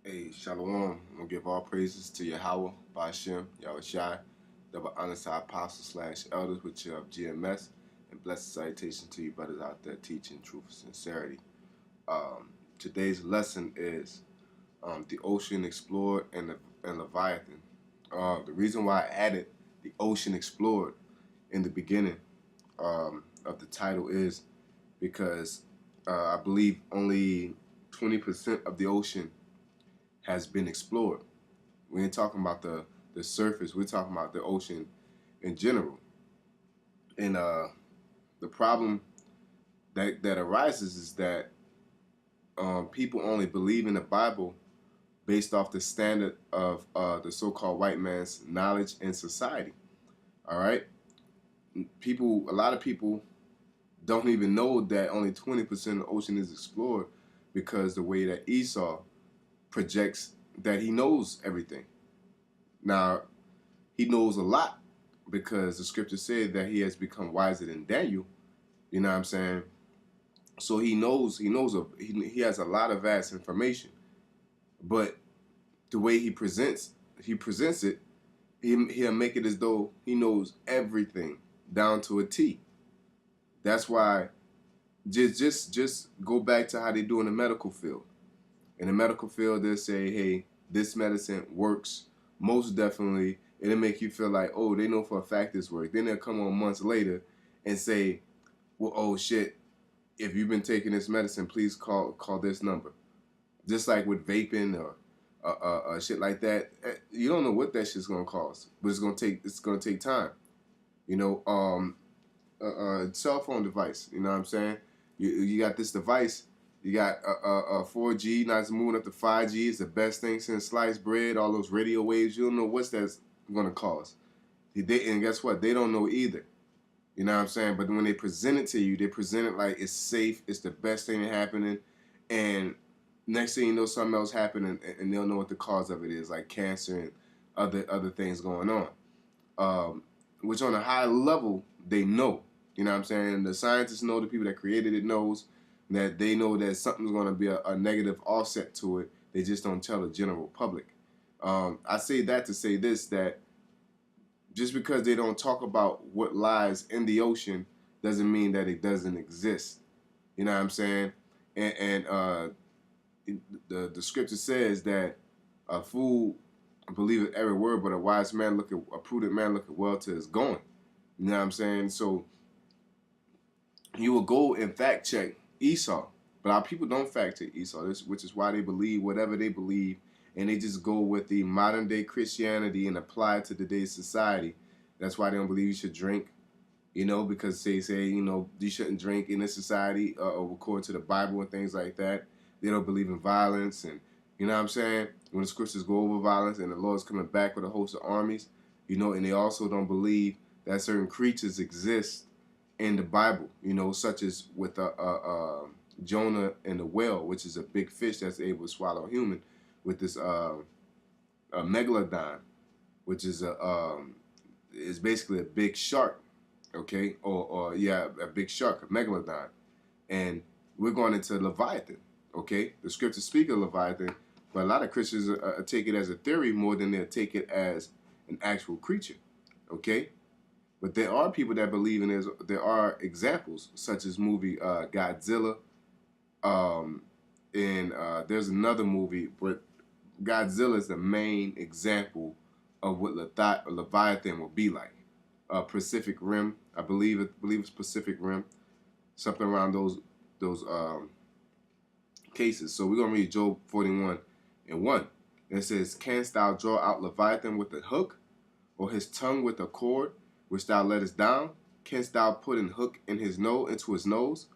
Hey, Shalom. I'm going to give all praises to Yahweh, Ba'ashem, Yahushai, double honor to our apostles slash elders with your GMS, and blessed salutation to you brothers out there teaching truth and sincerity. Today's lesson is the ocean explored and Leviathan. The reason why I added the ocean explored in the beginning of the title is because I believe only 20% of the ocean has been explored. We ain't talking about the surface. We're talking about the ocean in general. And the problem that arises is that people only believe in the Bible based off the standard of the so-called white man's knowledge and society. All right, a lot of people don't even know that only 20% of the ocean is explored because the way that Esau projects that he knows everything. Now, he knows a lot because the scripture said that he has become wiser than Daniel. You know what I'm saying? So he has a lot of vast information. But the way he presents it, he'll make it as though he knows everything down to a T. That's why just go back to how they do in the medical field. In the medical field, they'll say, hey, this medicine works most definitely. It'll make you feel like, oh, they know for a fact this works. Then they'll come on months later and say, well, oh shit, if you've been taking this medicine, please call this number. Just like with vaping or shit like that, you don't know what that shit's gonna cost, but it's gonna take time. You know, cell phone device. You know what I'm saying? You got this device. You got 4G, now it's moving up to 5G. It's the best thing since sliced bread. All those radio waves, you don't know what's that's gonna cost. And guess what? They don't know either. You know what I'm saying? But when they present it to you, they present it like it's safe, it's the best thing happening, and next thing you know, something else happening, and they'll know what the cause of it is, like cancer and other things going on. Which on a high level, they know. You know what I'm saying? The scientists know, the people that created it knows that they know that something's going to be a negative offset to it. They just don't tell the general public. I say that to say this, that just because they don't talk about what lies in the ocean doesn't mean that it doesn't exist. You know what I'm saying? And the scripture says that a fool believeth every word, but a prudent man looketh well to his going. You know what I'm saying? So you will go and fact check Esau, but our people don't fact check Esau, which is why they believe whatever they believe, and they just go with the modern day Christianity and apply it to today's society. That's why they don't believe you should drink, because they say, you shouldn't drink in this society, according to the Bible and things like that. They don't believe in violence, and you know what I'm saying? When the scriptures go over violence and the Lord's coming back with a host of armies, and they also don't believe that certain creatures exist in the Bible, such as with Jonah and the whale, which is a big fish that's able to swallow a human, with this a megalodon, which is is basically a big shark, okay, or yeah, a big shark, a megalodon, and we're going into Leviathan, okay. The scriptures speak of Leviathan, but a lot of Christians take it as a theory more than they'll take it as an actual creature, okay. But there are people that believe in this. There are examples, such as movie Godzilla, and there's another movie, but Godzilla is the main example of what Leviathan will be like. Pacific Rim, I believe it's Pacific Rim, something around those cases. So we're gonna read Job 41:1. And it says, "Canst thou draw out Leviathan with a hook, or his tongue with a cord, which thou lettest down? Canst thou put an hook in into his nose,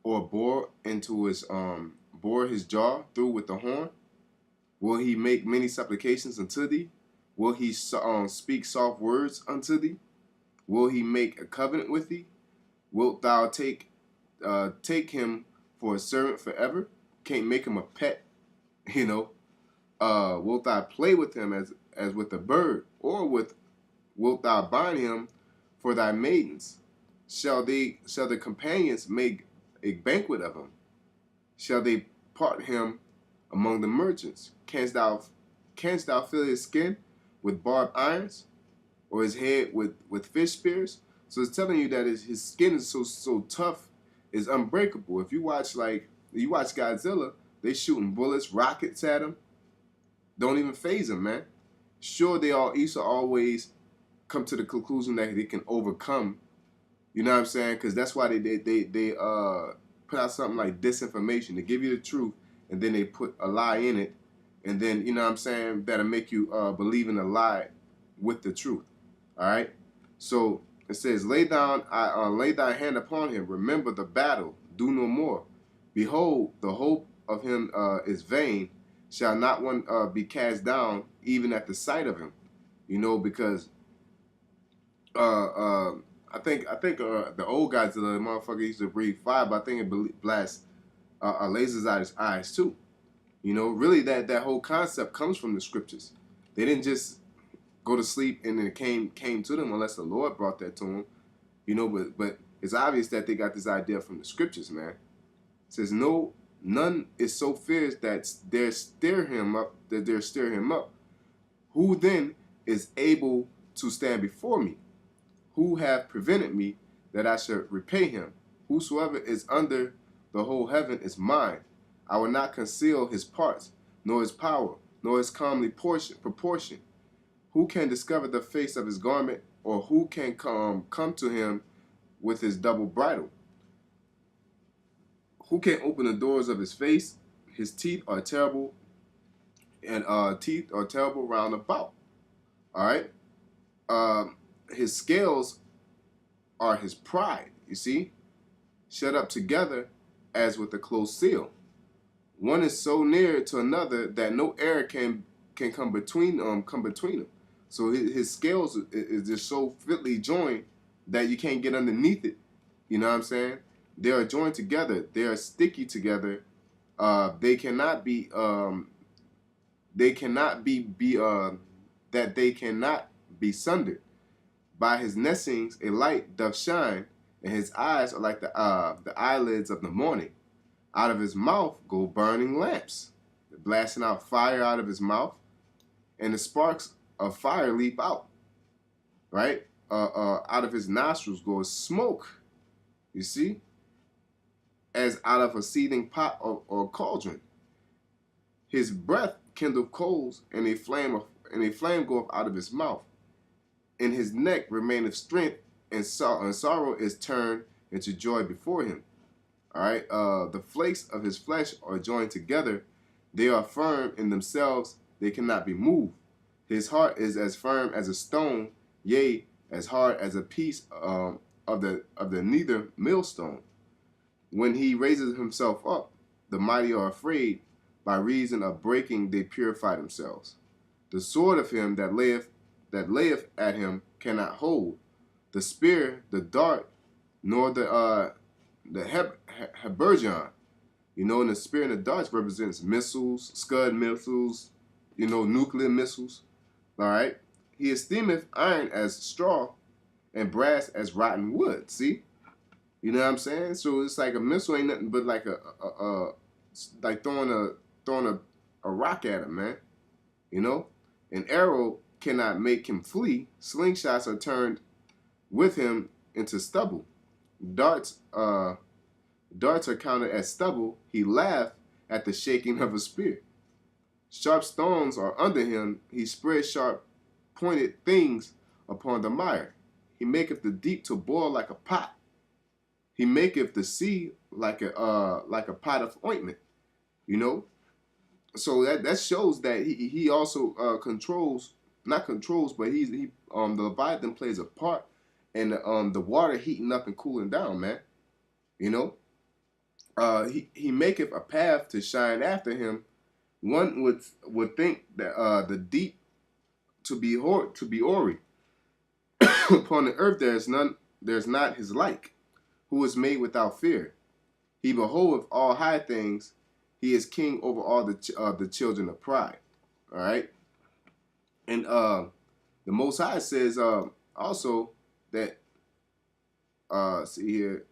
or bore his jaw through with the horn? Will he make many supplications unto thee? Will he speak soft words unto thee? Will he make a covenant with thee? Wilt thou take him for a servant forever? Can't make him a pet, you know. Wilt thou play with him as with a bird, or wilt thou bind him for thy maidens? Shall the companions make a banquet of him? Shall they part him among the merchants? Canst thou feel his skin with barbed irons, or his head with fish spears? So it's telling you that his skin is so tough, is unbreakable. If you watch Godzilla, they shooting bullets, rockets at him, don't even phase him, man. Sure, they all used to always come to the conclusion that they can overcome. You know what I'm saying? Because that's why they put out something like disinformation. They give you the truth, and then they put a lie in it, and then, you know what I'm saying, that'll make you believe in a lie with the truth. All right. So it says, lay thy hand upon him. Remember the battle. Do no more. Behold, the hope of him is vain. Shall not one be cast down even at the sight of him? You know, because I think the old Godzilla, the motherfucker used to breathe fire, but I think it blasts lasers out his eyes too. You know, really that whole concept comes from the scriptures. They didn't just go to sleep and then it came to them unless the Lord brought that to them. You know, but it's obvious that they got this idea from the scriptures, man. It says none is so fierce that dare stir him up. Who then is able to stand before me? Who have prevented me that I should repay him? Whosoever is under the whole heaven is mine. I will not conceal his parts, nor his power, nor his comely proportion. Who can discover the face of his garment, or who can come to him with his double bridle? Who can open the doors of his face? His teeth are terrible, and teeth are terrible round about. All right. His scales are his pride. You see, shut up together as with a closed seal. One is so near to another that no air can come between them. So his scales is just so fitly joined that you can't get underneath it. You know what I'm saying? They are joined together. They are sticky together. They cannot be. They cannot be. That they cannot be sundered. By his nestings a light doth shine, and his eyes are like the eyelids of the morning. Out of his mouth go burning lamps, blasting out fire out of his mouth, and the sparks of fire leap out. Right? Out of his nostrils goes smoke. You see, as out of a seething pot or cauldron. His breath kindleth coals, and a flame goeth out of his mouth. In his neck remaineth strength, and sorrow is turned into joy before him. All right. The flakes of his flesh are joined together; they are firm in themselves; they cannot be moved. His heart is as firm as a stone, yea, as hard as a piece of the nether millstone. When he raises himself up, the mighty are afraid. By reason of breaking, they purify themselves. The sword of him that layeth at him cannot hold. The spear, the dart, nor the habergeon. You know, and the spear and the darts represents missiles, scud missiles, you know, nuclear missiles. All right. He esteemeth iron as straw, and brass as rotten wood. See, you know what I'm saying? So it's like a missile ain't nothing but like like throwing a rock at him, man. You know, an arrow cannot make him flee. Slingshots are turned with him into stubble. Darts are counted as stubble. He laughed at the shaking of a spear. Sharp stones are under him. He spreads sharp pointed things upon the mire. He maketh the deep to boil like a pot. He maketh the sea like a pot of ointment. You know, so that shows that he also not controls, but the Leviathan plays a part in the water heating up and cooling down, man. You know, he maketh a path to shine after him. One would think that the deep to be Ori. Upon the earth there's not his like, who is made without fear. He beholdeth all high things. He is king over all the children of pride. All right, and the Most High says also that see here.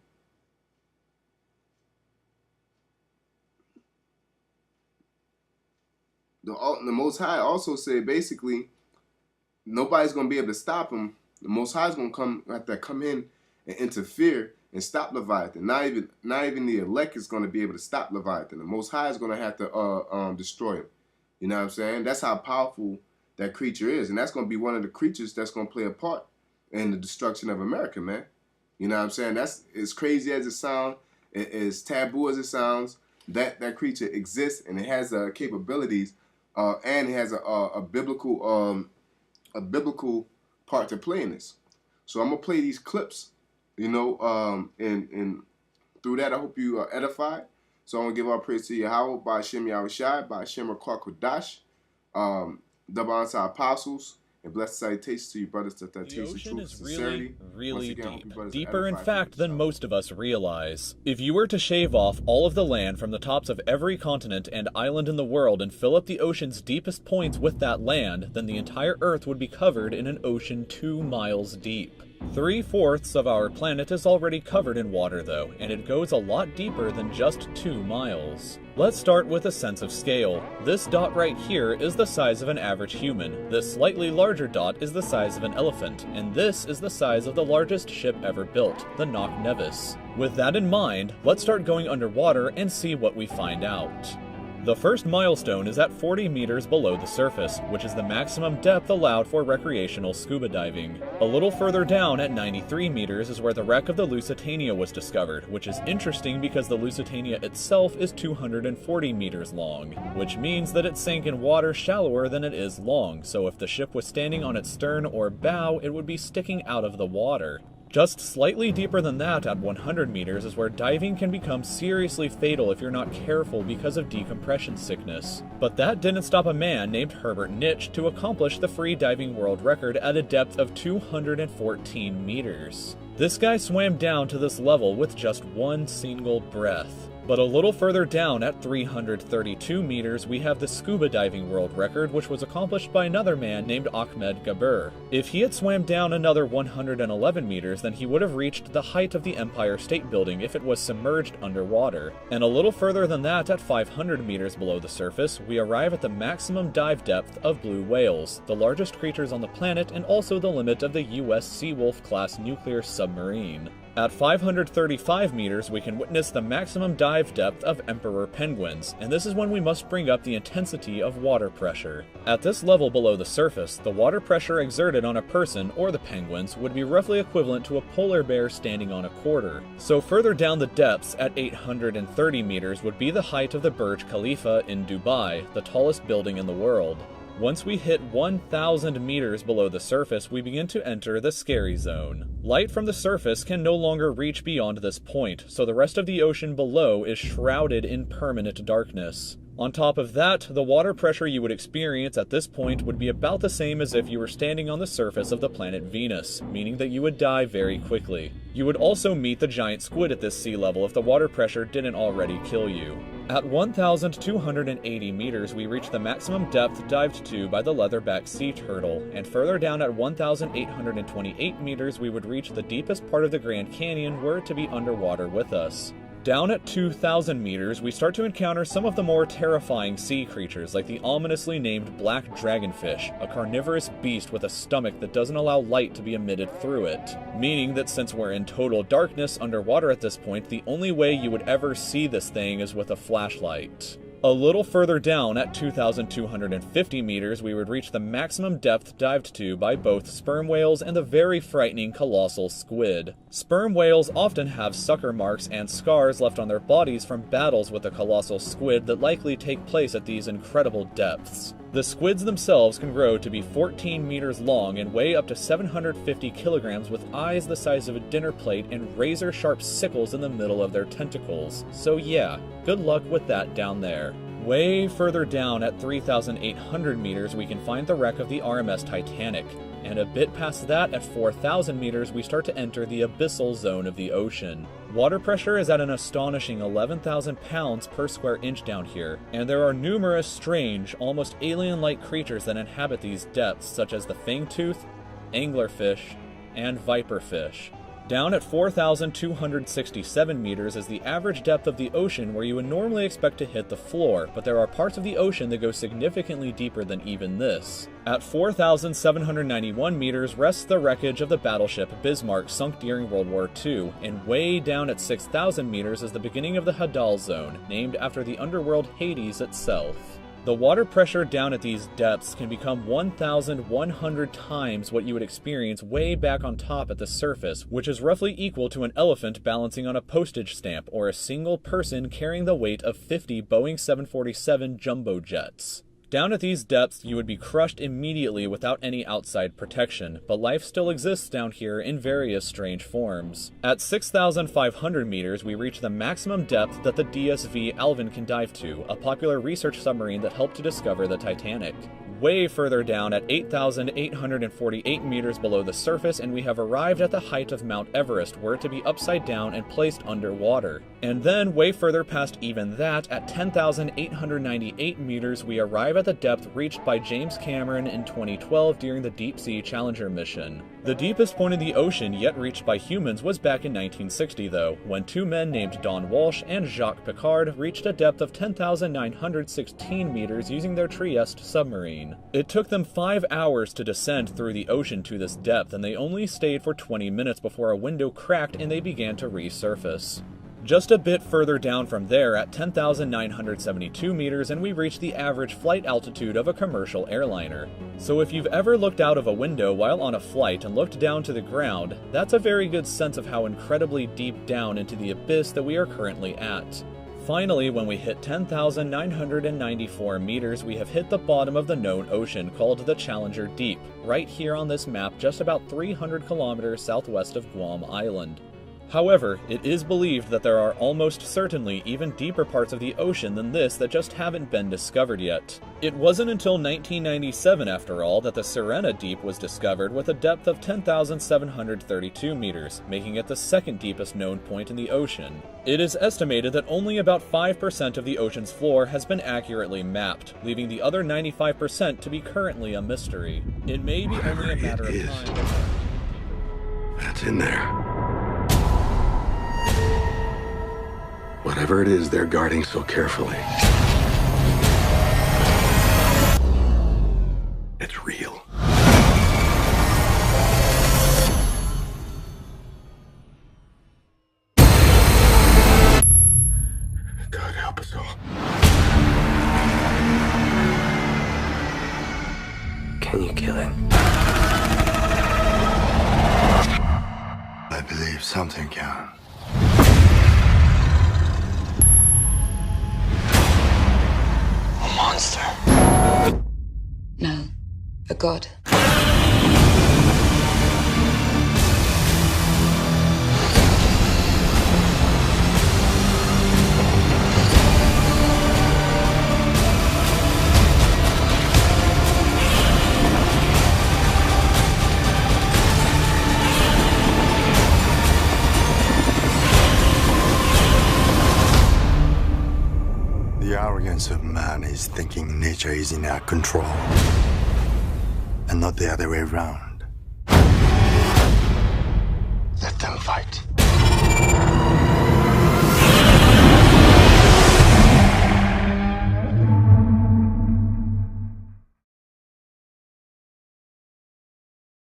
the Most High also said basically nobody's gonna be able to stop him. The Most High is gonna have to come in and interfere and stop Leviathan. Not even the elect is gonna be able to stop Leviathan. The Most High is gonna have to destroy him. You know what I'm saying? That's how powerful that creature is, and that's gonna be one of the creatures that's gonna play a part in the destruction of America, man. You know what I'm saying? That's as crazy as it sounds, as taboo as it sounds. That creature exists, and it has capabilities, and it has a biblical part to play in this. So I'm gonna play these clips, you know, and through that I hope you are edified. So I'm gonna give all praise to Yahweh, by Hashem Yahushai, by Hashem Rakar Kodash, double honor to our apostles, and blessed salutations to you brothers that The taste ocean truth, is sincerity. really Again, I hope you deep. brothers are Deeper, in edified fact, from than this. most of us realize. If you were to shave off all of the land from the tops of every continent and island in the world and fill up the ocean's deepest points with that land, then the entire Earth would be covered in an ocean 2 miles deep. 3/4 of our planet is already covered in water, though, and it goes a lot deeper than just 2 miles. Let's start with a sense of scale. This dot right here is the size of an average human, this slightly larger dot is the size of an elephant, and this is the size of the largest ship ever built, the Knock Nevis. With that in mind, let's start going underwater and see what we find out. The first milestone is at 40 meters below the surface, which is the maximum depth allowed for recreational scuba diving. A little further down at 93 meters is where the wreck of the Lusitania was discovered, which is interesting because the Lusitania itself is 240 meters long, which means that it sank in water shallower than it is long, so if the ship was standing on its stern or bow, it would be sticking out of the water. Just slightly deeper than that, at 100 meters, is where diving can become seriously fatal if you're not careful because of decompression sickness. But that didn't stop a man named Herbert Nitsch to accomplish the free diving world record at a depth of 214 meters. This guy swam down to this level with just one single breath. But a little further down at 332 meters, we have the scuba diving world record, which was accomplished by another man named Ahmed Gabir. If he had swam down another 111 meters, then he would have reached the height of the Empire State Building if it was submerged underwater. And a little further than that, at 500 meters below the surface, we arrive at the maximum dive depth of blue whales, the largest creatures on the planet and also the limit of the US Seawolf class nuclear submarine. At 535 meters, we can witness the maximum dive depth of emperor penguins, and this is when we must bring up the intensity of water pressure. At this level below the surface, the water pressure exerted on a person, or the penguins, would be roughly equivalent to a polar bear standing on a quarter. So further down the depths, at 830 meters, would be the height of the Burj Khalifa in Dubai, the tallest building in the world. Once we hit 1,000 meters below the surface, we begin to enter the scary zone. Light from the surface can no longer reach beyond this point, so the rest of the ocean below is shrouded in permanent darkness. On top of that, the water pressure you would experience at this point would be about the same as if you were standing on the surface of the planet Venus, meaning that you would die very quickly. You would also meet the giant squid at this sea level if the water pressure didn't already kill you. At 1,280 meters, we reach the maximum depth dived to by the leatherback sea turtle, and further down at 1,828 meters, we would reach the deepest part of the Grand Canyon were it to be underwater with us. Down at 2,000 meters, we start to encounter some of the more terrifying sea creatures, like the ominously named black dragonfish, a carnivorous beast with a stomach that doesn't allow light to be emitted through it. Meaning that since we're in total darkness underwater at this point, the only way you would ever see this thing is with a flashlight. A little further down, at 2,250 meters, we would reach the maximum depth dived to by both sperm whales and the very frightening colossal squid. Sperm whales often have sucker marks and scars left on their bodies from battles with the colossal squid that likely take place at these incredible depths. The squids themselves can grow to be 14 meters long and weigh up to 750 kilograms with eyes the size of a dinner plate and razor-sharp sickles in the middle of their tentacles. So yeah, good luck with that down there. Way further down at 3,800 meters, we can find the wreck of the RMS Titanic. And a bit past that, at 4,000 meters, we start to enter the abyssal zone of the ocean. Water pressure is at an astonishing 11,000 pounds per square inch down here, and there are numerous strange, almost alien-like creatures that inhabit these depths, such as the fangtooth, anglerfish, and viperfish. Down at 4,267 meters is the average depth of the ocean where you would normally expect to hit the floor, but there are parts of the ocean that go significantly deeper than even this. At 4,791 meters rests the wreckage of the battleship Bismarck sunk during World War II, and way down at 6,000 meters is the beginning of the Hadal Zone, named after the underworld Hades itself. The water pressure down at these depths can become 1,100 times what you would experience way back on top at the surface, which is roughly equal to an elephant balancing on a postage stamp or a single person carrying the weight of 50 Boeing 747 jumbo jets. Down at these depths, you would be crushed immediately without any outside protection, but life still exists down here in various strange forms. At 6,500 meters, we reach the maximum depth that the DSV Alvin can dive to, a popular research submarine that helped to discover the Titanic. Way further down at 8,848 meters below the surface, and we have arrived at the height of Mount Everest, were it to be upside down and placed underwater. And then, way further past even that, at 10,898 meters, we arrive at the depth reached by James Cameron in 2012 during the Deep Sea Challenger mission. The deepest point in the ocean yet reached by humans was back in 1960, though, when two men named Don Walsh and Jacques Piccard reached a depth of 10,916 meters using their Trieste submarine. It took them 5 hours to descend through the ocean to this depth, and they only stayed for 20 minutes before a window cracked and they began to resurface. Just a bit further down from there at 10,972 meters and we reach the average flight altitude of a commercial airliner. So if you've ever looked out of a window while on a flight and looked down to the ground, that's a very good sense of how incredibly deep down into the abyss that we are currently at. Finally, when we hit 10,994 meters, we have hit the bottom of the known ocean called the Challenger Deep, right here on this map just about 300 kilometers southwest of Guam Island. However, it is believed that there are almost certainly even deeper parts of the ocean than this that just haven't been discovered yet. It wasn't until 1997, after all, that the Sirena Deep was discovered with a depth of 10,732 meters, making it the second deepest known point in the ocean. It is estimated that only about 5% of the ocean's floor has been accurately mapped, leaving the other 95% to be currently a mystery. It may be only a matter of time. That's in there. Whatever it is they're guarding so carefully, it's real. God help us all. Can you kill it? I believe something can. Monster. No, a god. The arrogance of man is thinking nature is in our control, and not the other way around. Let them fight.